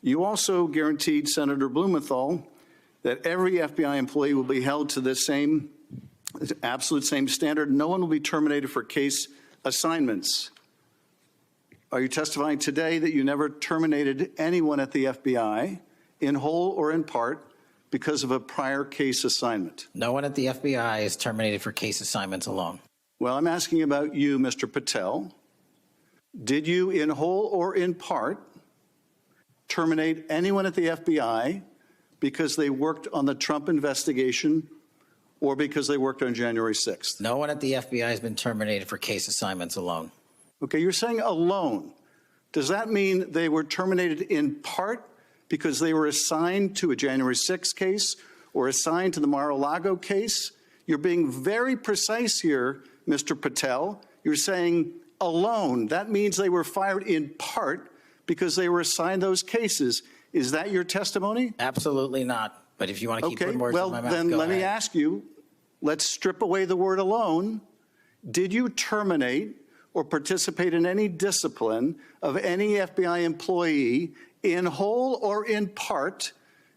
You also guaranteed Senator Blumenthal that every FBI employee will be held to the same, absolute same standard. No one will be terminated for case assignments. Are you testifying today that you never terminated anyone at the FBI, in whole or in part, because of a prior case assignment? No one at the FBI is terminated for case assignments alone. Well, I'm asking about you, Mr. Patel. Did you, in whole or in part, terminate anyone at the FBI because they worked on the Trump investigation or because they worked on January 6th? No one at the FBI has been terminated for case assignments alone. Okay, you're saying alone. Does that mean they were terminated in part because they were assigned to a January 6th case or assigned to the Mar-a-Lago case? You're being very precise here, Mr. Patel. You're saying alone. That means they were fired in part because they were assigned those cases. Is that your testimony? Absolutely not. But if you want to keep Okay, putting words well, in my mouth, then go let me ahead. ask you, let's strip away the word alone. Did you terminate or participate in any discipline of any FBI employee in whole or in part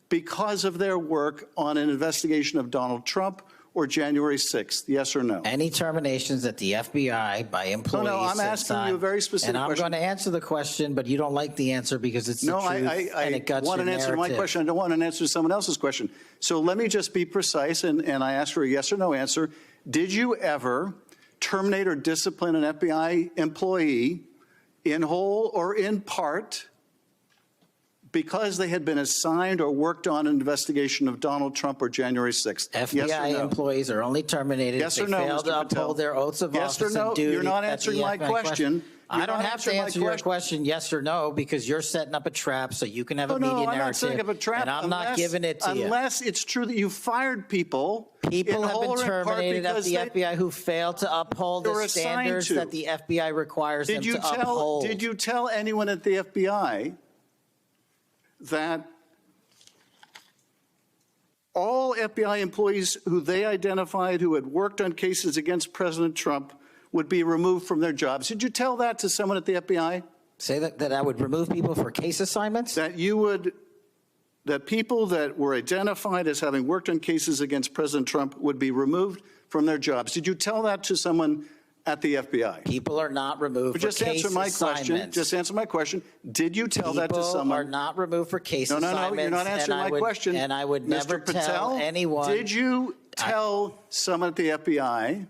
because of their work on an investigation of Donald Trump or January 6th? Yes or no? Any terminations at the FBI by employees? No, I'm asking you a very specific question. question. And I'm going to answer the question, but you don't like the answer because it's the truth and it guts want your an answer to my narrative. question. I don't want an answer to someone else's question. So let me just be precise, and I ask for a yes or no answer. Did you ever terminate or discipline an FBI employee in whole or in part because they had been assigned or worked on an investigation of Donald Trump or January 6th? FBI yes or no? employees are only terminated Yes if or they no, fail Mr. to Patel? uphold their oaths of Yes or office no? and duty. You're not at the answering my FBI question. I You're don't not have to answering my answer your question yes or no because you're setting up a trap so you can have a media No, I'm narrative. not setting up a trap. And I'm not giving it to you. Unless it's true that you fired people. People in have whole been or in part terminated at because the they- FBI who failed to uphold they were the assigned standards to. that the FBI requires them to uphold. Did you tell anyone at the FBI that all FBI employees who they identified who had worked on cases against President Trump would be removed from their jobs? Did you tell that to someone at the FBI? Say that I would remove people for case assignments? That you would, that people that were identified as having worked on cases against President Trump would be removed from their jobs? Did you tell that to someone at the FBI? People are not removed Just for case answer my question. assignments. Just answer my question. Did you tell that to People someone? are not removed for case No, assignments. you're not answering my question. And I would never Mr. tell Patel, anyone. Did you tell someone at the FBI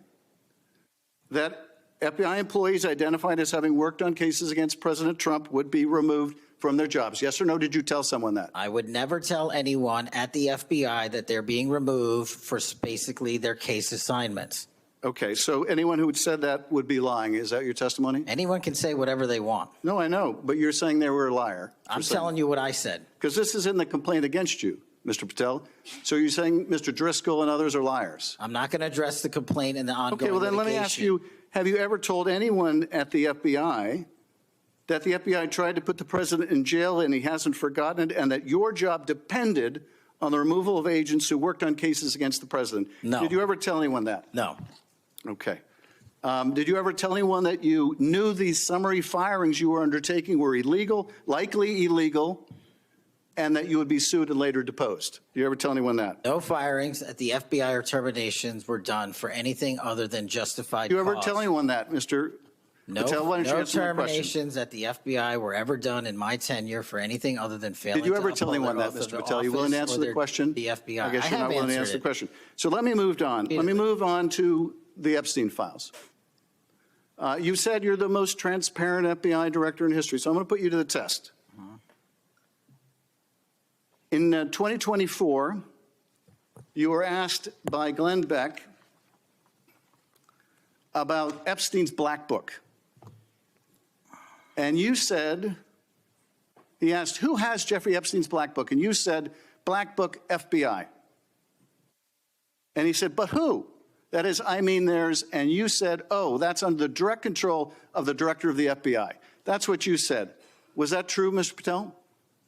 that FBI employees identified as having worked on cases against President Trump would be removed from their jobs? Yes or no? Did you tell someone that? I would never tell anyone at the FBI that they're being removed for basically their case assignments. Okay, so anyone who had said that would be lying. Is that your testimony? Anyone can say whatever they want. No, I know, but you're saying they were a liar. I'm telling you what I said. Because this is in the complaint against you, Mr. Patel. So you're saying Mr. Driscoll and others are liars? I'm not going to address the complaint in the ongoing Okay, well then let me ask you, have you ever told anyone at the FBI that the FBI tried to put the president in jail and he hasn't forgotten it, and that your job depended on the removal of agents who worked on cases against the president? No. Did you ever tell anyone that? No. Okay. Did you ever tell anyone that you knew these summary firings you were undertaking were illegal, likely illegal, and that you would be sued and later deposed? Did you ever tell anyone that? No firings at the FBI or terminations were done for anything other than justified Did you ever cause. tell anyone that, Mr. Patel? Why don't you No answer my question? terminations at the FBI were ever done in my tenure for anything other than failing Did you to ever tell uphold anyone their that, oath of Mr. Patel? You willing to office answer or the question? The FBI. I guess you're have not willing to answered answer the it. question. So let me move on. Let me move on to the Epstein files. You said you're the most transparent FBI director in history, so I'm going to put you to the test. In 2024, you were asked by Glenn Beck about Epstein's Black Book. And you said, he asked, who has Jeffrey Epstein's Black Book? And you said, Black Book, FBI. And he said, but who? That is, I mean theirs. And you said, oh, that's under the direct control of the director of the FBI. That's what you said. Was that true, Mr. Patel?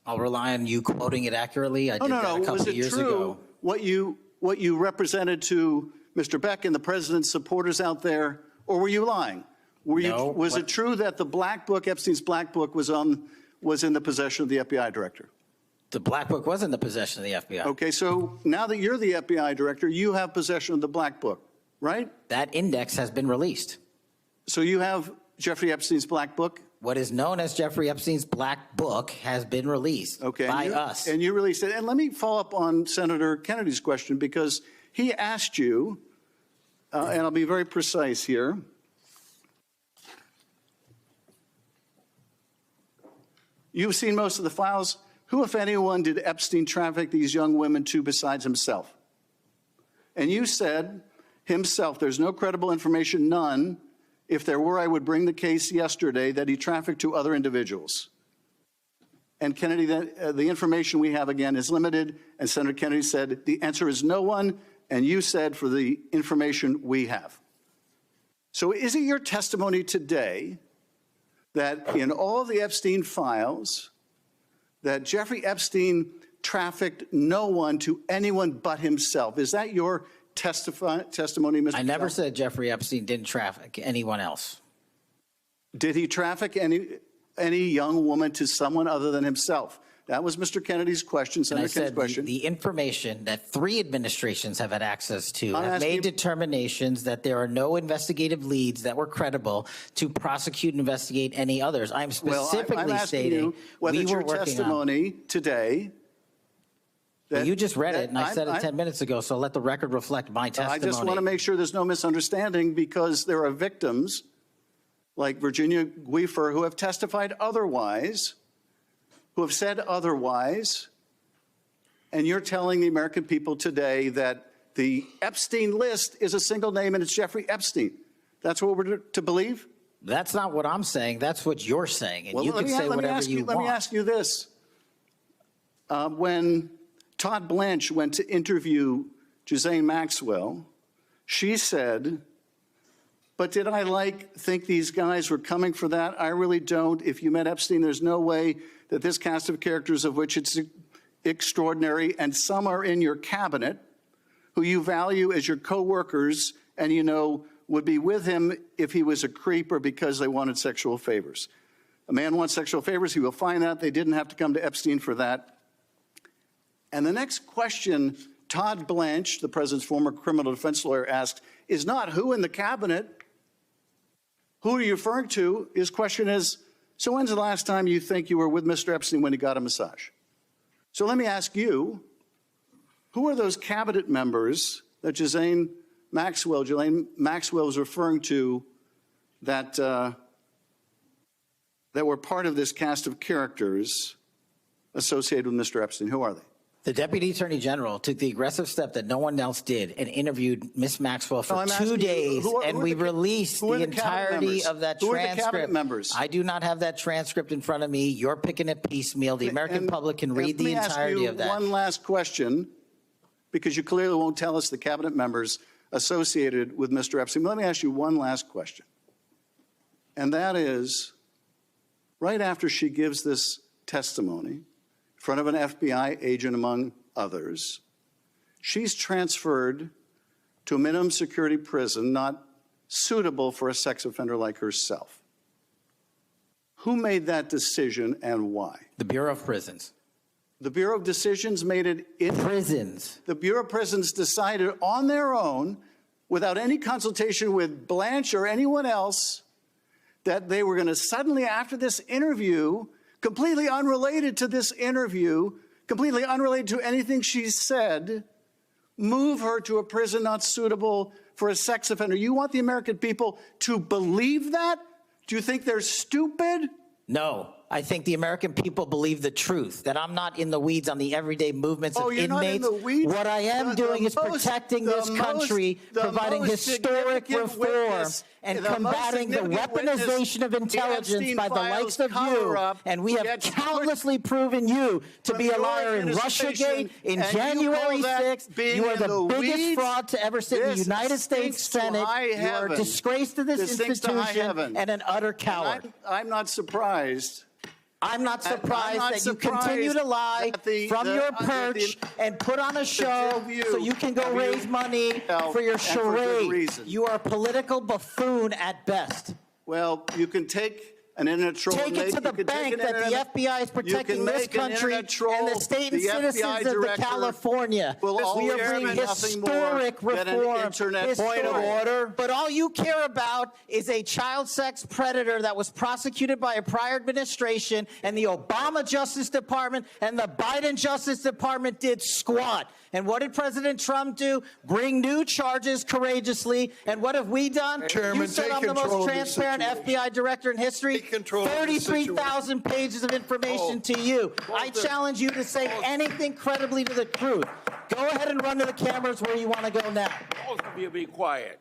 I'll rely on you quoting it accurately. I did that a couple Was it years true ago. what you represented to Mr. Beck and the president's supporters out there, or were you lying? No, Was it true that the Black Book, Epstein's Black Book, was was in the possession of the FBI director. The Black Book was in the possession of the FBI. Okay, so now that you're the FBI director, you have possession of the Black Book, right? That index has been released. So you have Jeffrey Epstein's Black Book? What is known as Jeffrey Epstein's Black Book has been released by us. And you released it. And let me follow up on Senator Kennedy's question, because he asked you, and I'll be very precise here. You've seen most of the files. Who, if anyone, did Epstein traffic these young women to besides himself? And you said himself. There's no credible information, none. If there were, I would bring the case yesterday that he trafficked to other individuals. And Kennedy, the information we have, again, is limited. And Senator Kennedy said the answer is no one. And you said for the information we have. So is it your testimony today that in all of the Epstein files, that Jeffrey Epstein trafficked no one to anyone but himself? Is that your testimony, Mr. I never Patel? said Jeffrey Epstein didn't traffic anyone else. Did he traffic any young woman to someone other than himself? That was Mr. Kennedy's question, And I Senator Kennedy's said question. the information that 3 administrations have had access to I'm have asking made you- determinations that there are no investigative leads that were credible to prosecute and investigate any others. I'm Well, specifically I'm asking stating you whether we it's were your working on. testimony today. Well, you just read that it, and I said it 10 minutes ago, so let the record reflect my I testimony. just want to make sure there's no misunderstanding, because there are victims like Virginia Guifer who have testified otherwise, who have said otherwise, and you're telling the American people today that the Epstein list is a single name and it's Jeffrey Epstein. That's what we're to believe? That's not what I'm saying. That's what you're saying, and you can say whatever you Let me want. ask you this. When Todd Blanche went to interview Ghislaine Maxwell, she said, but did I think these guys were coming for that? I really don't. If you met Epstein, there's no way that this cast of characters, of which it's extraordinary, and some are in your cabinet, who you value as your co-workers and you know would be with him if he was a creep or because they wanted sexual favors. A man wants sexual favors, he will find that. They didn't have to come to Epstein for that. And the next question Todd Blanche, the president's former criminal defense lawyer, asked is not who in the cabinet, who are you referring to? His question is, so when's the last time you think you were with Mr. Epstein when he got a massage? So let me ask you, who are those cabinet members that Ghislaine Maxwell was referring to that, that were part of this cast of characters associated with Mr. Epstein? Who are they? The Deputy Attorney General took the aggressive step that no one else did and interviewed Ms. Maxwell for I'm 2 asking you, days, and we released who are the the cabinet entirety members? of that Who are the cabinet transcript. members? I do not have that transcript in front of me. You're picking it piecemeal. The American And- public can and read the entirety of Let me ask that. you one last question, because you clearly won't tell us the cabinet members associated with Mr. Epstein. Let me ask you one last question. And that is, right after she gives this testimony in front of an FBI agent, among others, she's transferred to a minimum security prison not suitable for a sex offender like herself. Who made that decision and why? The Bureau of Prisons. The Bureau of Decisions made it in. Prisons. The Bureau of Prisons decided on their own, without any consultation with Blanche or anyone else, that they were going to suddenly, after this interview, completely unrelated to this interview, completely unrelated to anything she said, move her to a prison not suitable for a sex offender. You want the American people to believe that? Do you think they're stupid? No. I think the American people believe the truth, that I'm not in the weeds on the everyday movements of you're not in inmates. the weeds? What I am doing is protecting this country, providing historic reform, and combating the weaponization of intelligence by the likes of you. And we have countlessly proven you to be a liar in Russiagate, in January 6th. You are the biggest fraud to ever sit in the United States Senate. You are a disgrace to this institution and an utter coward. I'm not surprised. I'm not surprised that you continue to lie from your perch and put on a show so you can go raise money for your charade. You are a political buffoon at best. Well, you can take an internet troll. Take it to the bank that the FBI is protecting this country and the state and citizens of California. We are bringing historic reform. Point of order. But all you care about is a child sex predator that was prosecuted by a prior administration, and the Obama Justice Department and the Biden Justice Department did squat. And what did President Trump do? Bring new charges courageously. And what have we done? Chairman, you said take I'm the control most of this transparent situation. FBI director in history. Take control of this 33,000 pages of information to you. I challenge you to say anything credibly to the truth. Go ahead and run to the cameras where you want to go now. Both of you be quiet.